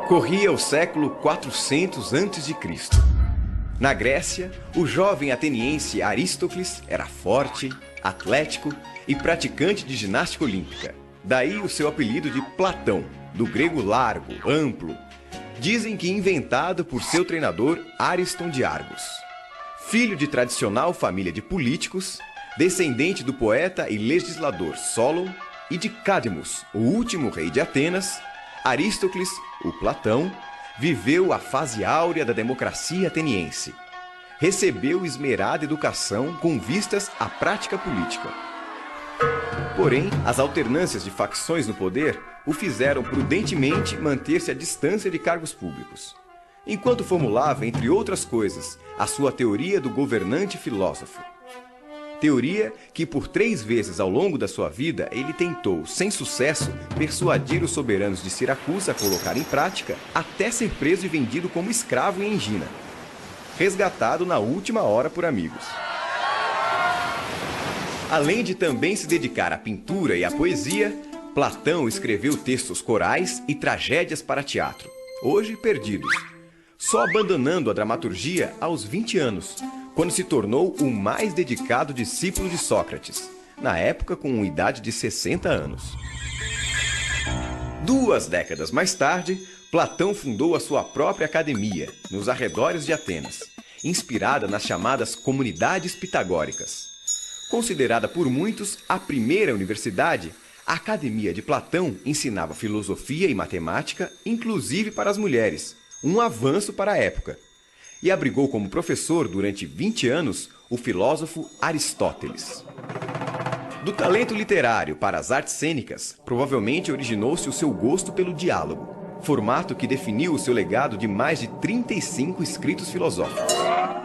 Corria o século 400 a.C. Na Grécia, o jovem ateniense Aristócles era forte, atlético e praticante de ginástica olímpica. Daí o seu apelido de Platão, do grego largo, amplo. Dizem que inventado por seu treinador Ariston de Argos. Filho de tradicional família de políticos, descendente do poeta e legislador Solon e de Cadmus, o último rei de Atenas, Aristócles, o Platão, viveu a fase áurea da democracia ateniense. Recebeu esmerada educação com vistas à prática política. Porém, as alternâncias de facções no poder o fizeram prudentemente manter-se à distância de cargos públicos, enquanto formulava, entre outras coisas, a sua teoria do governante filósofo. Teoria que por 3 vezes ao longo da sua vida ele tentou, sem sucesso, persuadir os soberanos de Siracusa a colocar em prática, até ser preso e vendido como escravo em Engina, resgatado na última hora por amigos. Além de também se dedicar à pintura e à poesia, Platão escreveu textos corais e tragédias para teatro, hoje perdidos, só abandonando a dramaturgia aos 20 anos, quando se tornou o mais dedicado discípulo de Sócrates, na época com idade de 60 anos. 2 décadas mais tarde, Platão fundou a sua própria academia, nos arredores de Atenas, inspirada nas chamadas comunidades pitagóricas. Considerada por muitos a primeira universidade, a Academia de Platão ensinava filosofia e matemática, inclusive para as mulheres, um avanço para a época. E abrigou como professor durante 20 anos o filósofo Aristóteles. Do talento literário para as artes cênicas, provavelmente originou-se o seu gosto pelo diálogo, formato que definiu o seu legado de mais de 35 escritos filosóficos.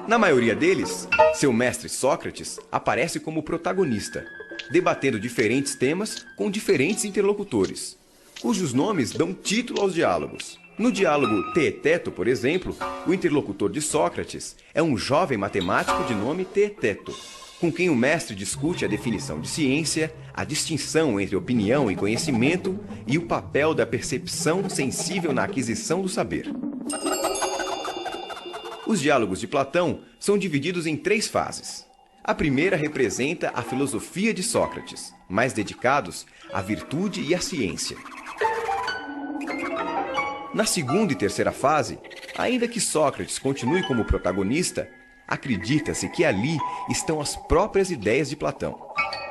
Na maioria deles, seu mestre Sócrates aparece como protagonista, debatendo diferentes temas com diferentes interlocutores, cujos nomes dão título aos diálogos. No diálogo Teeteto, por exemplo, o interlocutor de Sócrates é um jovem matemático de nome Teeteto, com quem o mestre discute a definição de ciência, a distinção entre opinião e conhecimento e o papel da percepção sensível na aquisição do saber. Os diálogos de Platão são divididos em 3 fases. A primeira representa a filosofia de Sócrates, mais dedicados à virtude e à ciência. Na segunda e terceira fase, ainda que Sócrates continue como protagonista, acredita-se que ali estão as próprias ideias de Platão.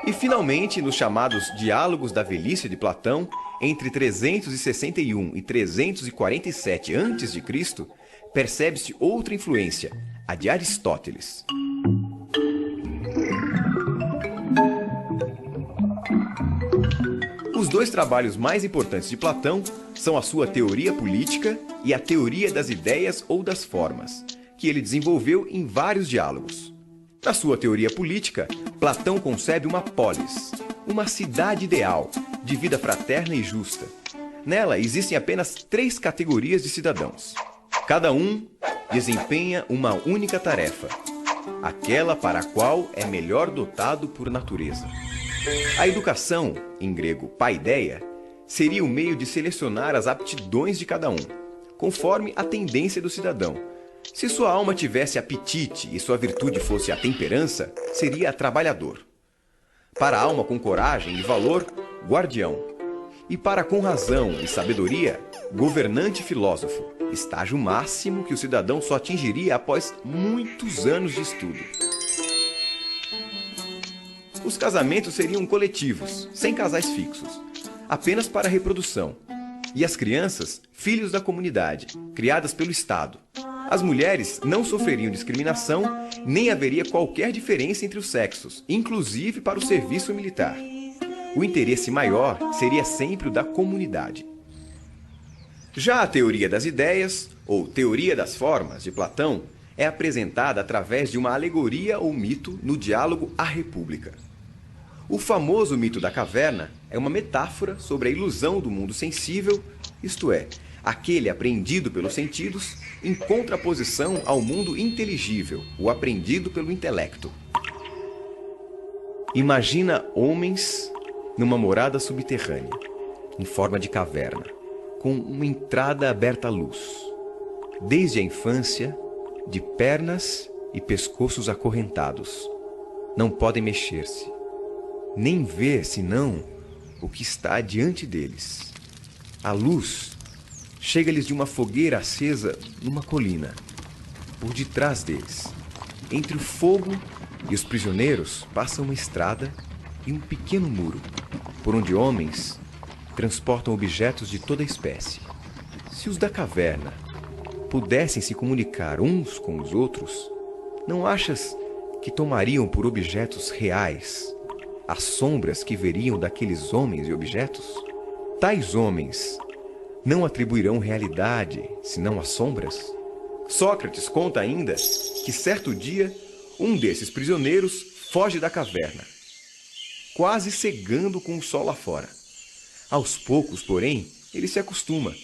E finalmente, nos chamados Diálogos da Velhice de Platão, entre 361 e 347 a.C., percebe-se outra influência, a de Aristóteles. Os 2 trabalhos mais importantes de Platão são a sua teoria política e a teoria das ideias ou das formas, que ele desenvolveu em vários diálogos. Na sua teoria política, Platão concebe uma polis, uma cidade ideal, de vida fraterna e justa. Nela existem apenas 3 categorias de cidadãos. Cada um desempenha uma única tarefa, aquela para a qual é melhor dotado por natureza. A educação, em grego paideia, seria o meio de selecionar as aptidões de cada um, conforme a tendência do cidadão. Se sua alma tivesse apetite e sua virtude fosse a temperança, seria trabalhador. Para a alma com coragem e valor, guardião. E para com razão e sabedoria, governante filósofo, estágio máximo que o cidadão só atingiria após muitos anos de estudo. Os casamentos seriam coletivos, sem casais fixos, apenas para reprodução. E as crianças, filhos da comunidade, criadas pelo Estado. As mulheres não sofreriam discriminação, nem haveria qualquer diferença entre os sexos, inclusive para o serviço militar. O interesse maior seria sempre o da comunidade. Já a teoria das ideias, ou teoria das formas, de Platão, é apresentada através de uma alegoria ou mito no diálogo A República. O famoso mito da caverna é uma metáfora sobre a ilusão do mundo sensível, isto é, aquele apreendido pelos sentidos, em contraposição ao mundo inteligível, o aprendido pelo intelecto. Imagina homens numa morada subterrânea, em forma de caverna, com uma entrada aberta à luz. Desde a infância, de pernas e pescoços acorrentados. Não podem mexer-se, nem ver senão o que está diante deles. A luz chega-lhes de uma fogueira acesa numa colina, por detrás deles. Entre o fogo e os prisioneiros passa uma estrada e um pequeno muro, por onde homens transportam objetos de toda espécie. Se os da caverna pudessem se comunicar uns com os outros, não achas que tomariam por objetos reais as sombras que veriam daqueles homens e objetos? Tais homens não atribuirão realidade senão as sombras? Sócrates conta ainda que certo dia um desses prisioneiros foge da caverna, quase cegando com o sol lá fora. Aos poucos, porém, ele se acostuma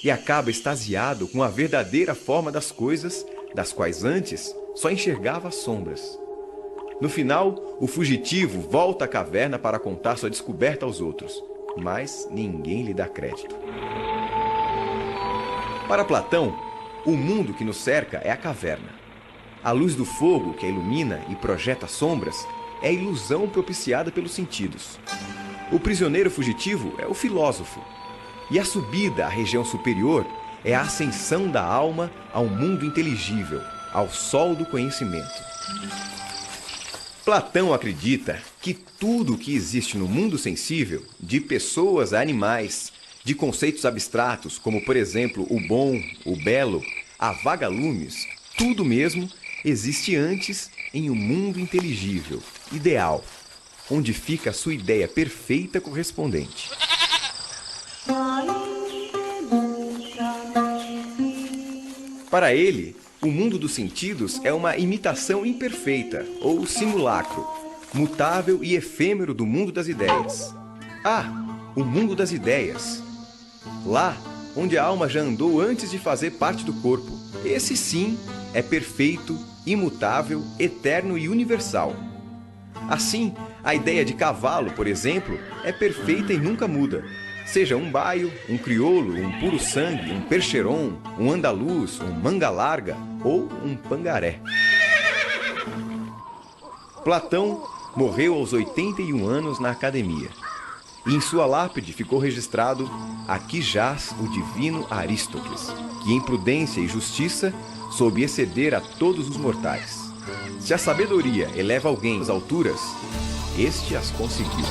e acaba extasiado com a verdadeira forma das coisas, das quais antes só enxergava as sombras. No final, o fugitivo volta à caverna para contar sua descoberta aos outros, mas ninguém lhe dá crédito. Para Platão, o mundo que nos cerca é a caverna. A luz do fogo que a ilumina e projeta sombras é a ilusão propiciada pelos sentidos. O prisioneiro fugitivo é o filósofo. E a subida à região superior é a ascensão da alma ao mundo inteligível, ao sol do conhecimento. Platão acredita que tudo o que existe no mundo sensível, de pessoas a animais, de conceitos abstratos, como por exemplo o bom, o belo, a vagalumes, tudo mesmo existe antes em um mundo inteligível, ideal, onde fica a sua ideia perfeita correspondente. Para ele, o mundo dos sentidos é uma imitação imperfeita, ou simulacro, mutável e efêmero do mundo das ideias. O mundo das ideias. Lá, onde a alma já andou antes de fazer parte do corpo. Esse sim é perfeito, imutável, eterno e universal. Assim, a ideia de cavalo, por exemplo, é perfeita e nunca muda. Seja um baio, um crioulo, um puro sangue, um percheron, um andaluz, um manga larga ou um pangaré. Platão morreu aos 81 anos na academia. E em sua lápide ficou registrado: aqui jaz o divino Aristócles, que em prudência e justiça soube exceder a todos os mortais. Se a sabedoria eleva alguém às alturas, este as conseguiu.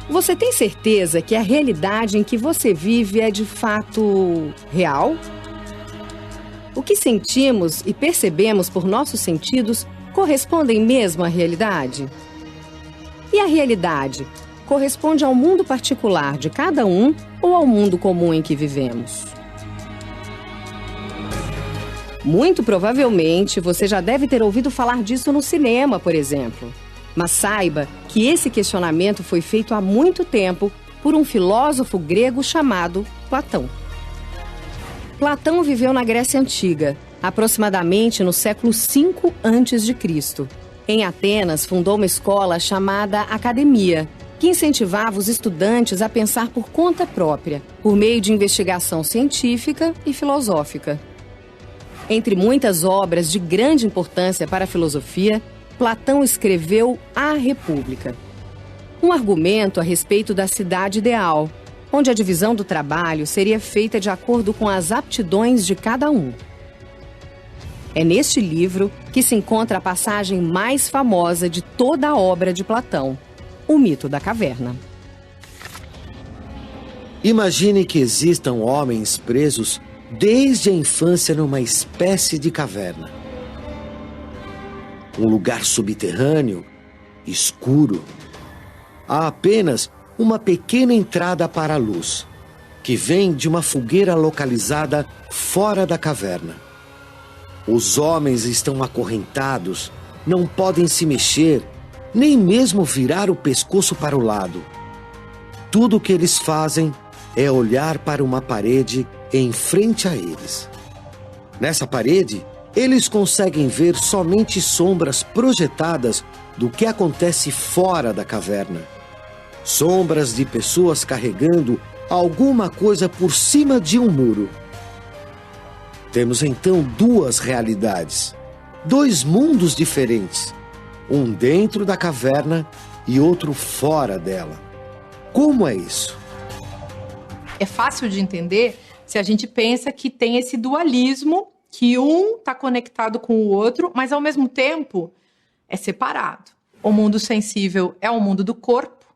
Você tem certeza que a realidade em que você vive é de fato real? O que sentimos e percebemos por nossos sentidos correspondem mesmo à realidade? E a realidade corresponde ao mundo particular de cada um ou ao mundo comum em que vivemos? Muito provavelmente você já deve ter ouvido falar disso no cinema, por exemplo. Mas saiba que esse questionamento foi feito há muito tempo por um filósofo grego chamado Platão. Platão viveu na Grécia Antiga, aproximadamente no século V a.C. Em Atenas, fundou uma escola chamada Academia, que incentivava os estudantes a pensar por conta própria, por meio de investigação científica e filosófica. Entre muitas obras de grande importância para a filosofia, Platão escreveu A República, um argumento a respeito da cidade ideal, onde a divisão do trabalho seria feita de acordo com as aptidões de cada um. É neste livro que se encontra a passagem mais famosa de toda a obra de Platão, o mito da caverna. Imagine que existam homens presos desde a infância numa espécie de caverna. Um lugar subterrâneo, escuro. Há apenas uma pequena entrada para a luz, que vem de uma fogueira localizada fora da caverna. Os homens estão acorrentados, não podem se mexer, nem mesmo virar o pescoço para o lado. Tudo o que eles fazem é olhar para uma parede em frente a eles. Nessa parede, eles conseguem ver somente sombras projetadas do que acontece fora da caverna. Sombras de pessoas carregando alguma coisa por cima de um muro. Temos então duas realidades, dois mundos diferentes, um dentro da caverna e outro fora dela. Como é isso? É fácil de entender se a gente pensa que tem esse dualismo, que um está conectado com o outro, mas ao mesmo tempo é separado. O mundo sensível é o mundo do corpo,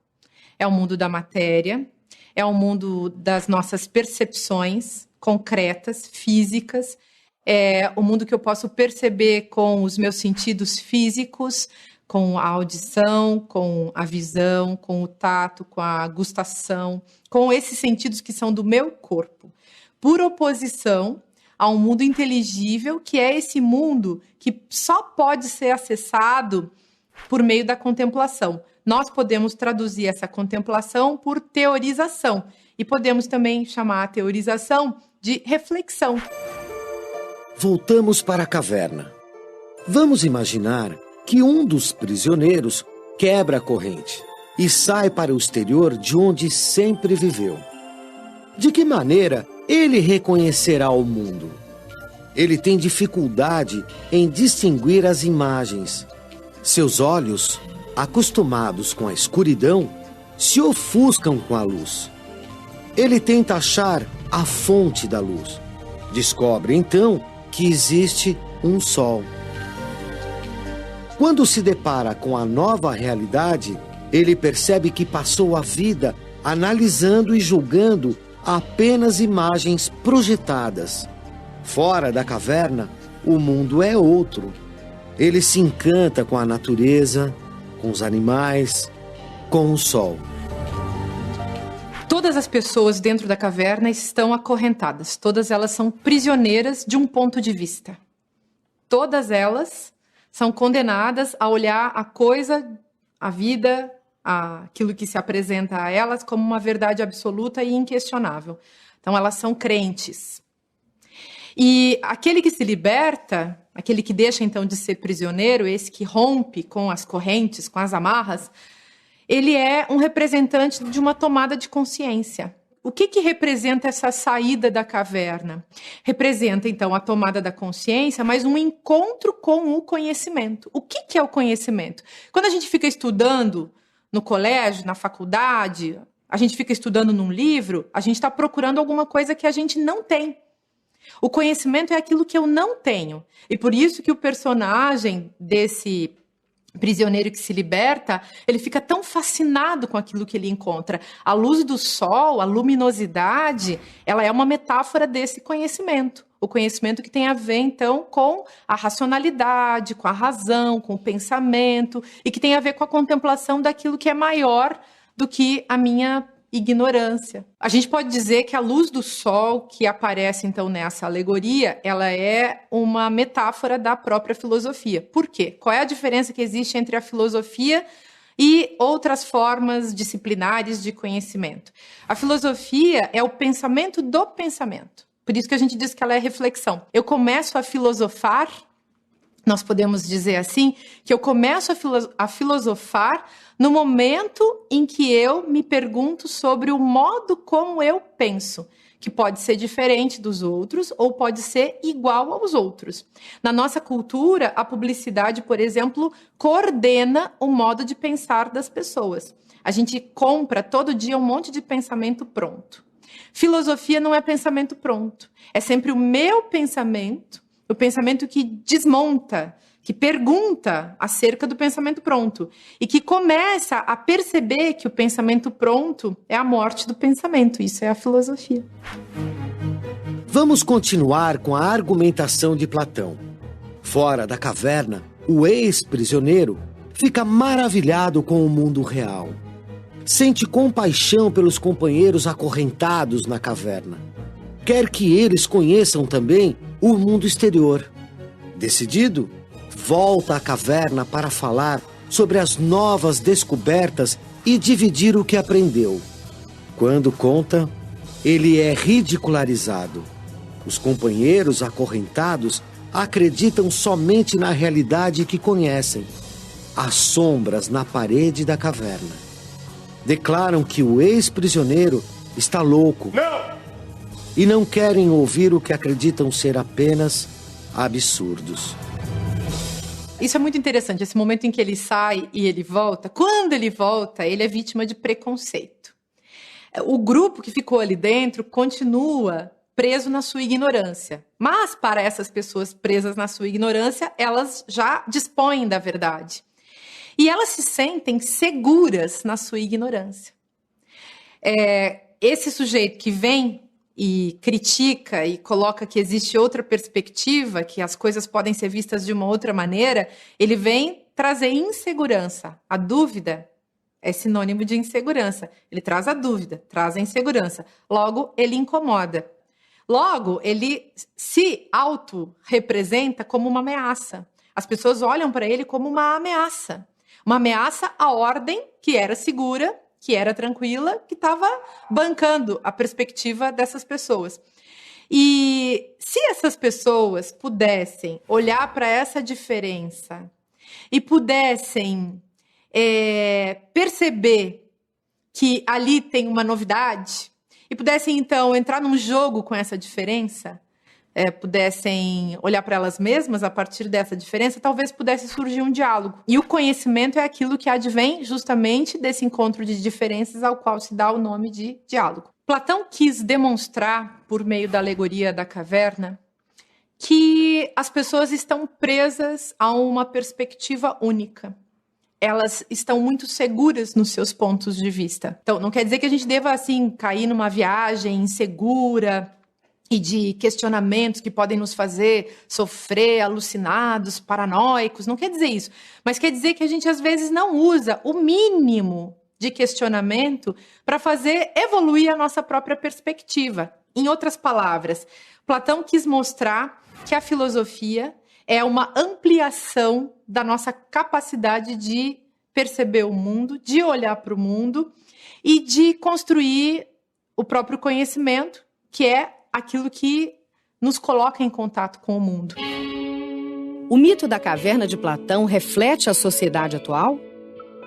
é o mundo da matéria, é o mundo das nossas percepções concretas, físicas, é o mundo que eu posso perceber com os meus sentidos físicos, com a audição, com a visão, com o tato, com a gustação, com esses sentidos que são do meu corpo, por oposição a um mundo inteligível, que é esse mundo que só pode ser acessado por meio da contemplação. Nós podemos traduzir essa contemplação por teorização e podemos também chamar a teorização de reflexão. Voltamos para a caverna. Vamos imaginar que um dos prisioneiros quebra a corrente e sai para o exterior de onde sempre viveu. De que maneira ele reconhecerá o mundo? Ele tem dificuldade em distinguir as imagens. Seus olhos, acostumados com a escuridão, se ofuscam com a luz. Ele tenta achar a fonte da luz. Descobre, então, que existe um sol. Quando se depara com a nova realidade, ele percebe que passou a vida analisando e julgando apenas imagens projetadas. Fora da caverna, o mundo é outro. Ele se encanta com a natureza, com os animais, com o sol. Todas as pessoas dentro da caverna estão acorrentadas. Todas elas são prisioneiras de um ponto de vista. Todas elas são condenadas a olhar a coisa, a vida, aquilo que se apresenta a elas como uma verdade absoluta e inquestionável. Então, elas são crentes. E aquele que se liberta, aquele que deixa, então, de ser prisioneiro, esse que rompe com as correntes, com as amarras, ele é um representante de uma tomada de consciência. O que representa essa saída da caverna? Representa, então, a tomada da consciência, mas um encontro com o conhecimento. O que é o conhecimento? Quando a gente fica estudando no colégio, na faculdade, a gente fica estudando num livro, a gente está procurando alguma coisa que a gente não tem. O conhecimento é aquilo que eu não tenho. E por isso que o personagem desse prisioneiro que se liberta, ele fica tão fascinado com aquilo que ele encontra. A luz do sol, a luminosidade, ela é uma metáfora desse conhecimento. O conhecimento que tem a ver, então, com a racionalidade, com a razão, com o pensamento, e que tem a ver com a contemplação daquilo que é maior do que a minha ignorância. A gente pode dizer que a luz do sol que aparece, então, nessa alegoria, ela é uma metáfora da própria filosofia. Por quê? Qual é a diferença que existe entre a filosofia e outras formas disciplinares de conhecimento? A filosofia é o pensamento do pensamento. Por isso que a gente diz que ela é reflexão. Eu começo a filosofar, nós podemos dizer assim, que eu começo a filosofar no momento em que eu me pergunto sobre o modo como eu penso, que pode ser diferente dos outros ou pode ser igual aos outros. Na nossa cultura, a publicidade, por exemplo, coordena o modo de pensar das pessoas. A gente compra todo dia um monte de pensamento pronto. Filosofia não é pensamento pronto. É sempre o meu pensamento, o pensamento que desmonta, que pergunta acerca do pensamento pronto e que começa a perceber que o pensamento pronto é a morte do pensamento. Isso é a filosofia. Vamos continuar com a argumentação de Platão. Fora da caverna, o ex-prisioneiro fica maravilhado com o mundo real. sente compaixão pelos companheiros acorrentados na caverna. Quer que eles conheçam também o mundo exterior. Decidido, volta à caverna para falar sobre as novas descobertas e dividir o que aprendeu. Quando conta, ele é ridicularizado. Os companheiros acorrentados acreditam somente na realidade que conhecem, as sombras na parede da caverna. Declaram que o ex-prisioneiro está louco. Não! E não querem ouvir o que acreditam ser apenas absurdos. Isso é muito interessante, esse momento em que ele sai e ele volta. Quando ele volta, ele é vítima de preconceito. O grupo que ficou ali dentro continua preso na sua ignorância. Mas para essas pessoas presas na sua ignorância, elas já dispõem da verdade. E elas se sentem seguras na sua ignorância. Esse sujeito que vem e critica e coloca que existe outra perspectiva, que as coisas podem ser vistas de uma outra maneira, ele vem trazer insegurança. A dúvida é sinônimo de insegurança. Ele traz a dúvida, traz a insegurança. Logo, ele incomoda. Logo, ele se auto-representa como uma ameaça. As pessoas olham para ele como uma ameaça. Uma ameaça à ordem que era segura, que era tranquila, que estava bancando a perspectiva dessas pessoas. E se essas pessoas pudessem olhar para essa diferença e pudessem perceber que ali tem uma novidade e pudessem, então, entrar num jogo com essa diferença, pudessem olhar para elas mesmas a partir dessa diferença, talvez pudesse surgir um diálogo. E o conhecimento é aquilo que advém justamente desse encontro de diferenças ao qual se dá o nome de diálogo. Platão quis demonstrar, por meio da alegoria da caverna, que as pessoas estão presas a uma perspectiva única. Elas estão muito seguras nos seus pontos de vista. Então, não quer dizer que a gente deva, assim, cair numa viagem insegura e de questionamentos que podem nos fazer sofrer, alucinados, paranoicos. Não quer dizer isso. Mas quer dizer que a gente, às vezes, não usa o mínimo de questionamento para fazer evoluir a nossa própria perspectiva. Em outras palavras, Platão quis mostrar que a filosofia é uma ampliação da nossa capacidade de perceber o mundo, de olhar para o mundo e de construir o próprio conhecimento, que é aquilo que nos coloca em contato com o mundo. O mito da caverna de Platão reflete a sociedade atual?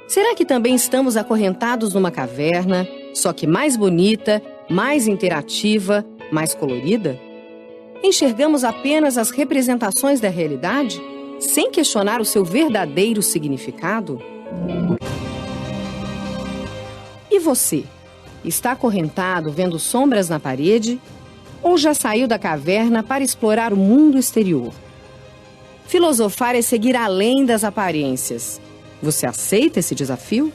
Será que também estamos acorrentados numa caverna, só que mais bonita, mais interativa, mais colorida? Enxergamos apenas as representações da realidade, sem questionar o seu verdadeiro significado? E você? Está acorrentado vendo sombras na parede? Ou já saiu da caverna para explorar o mundo exterior? Filosofar é seguir além das aparências. Você aceita esse desafio?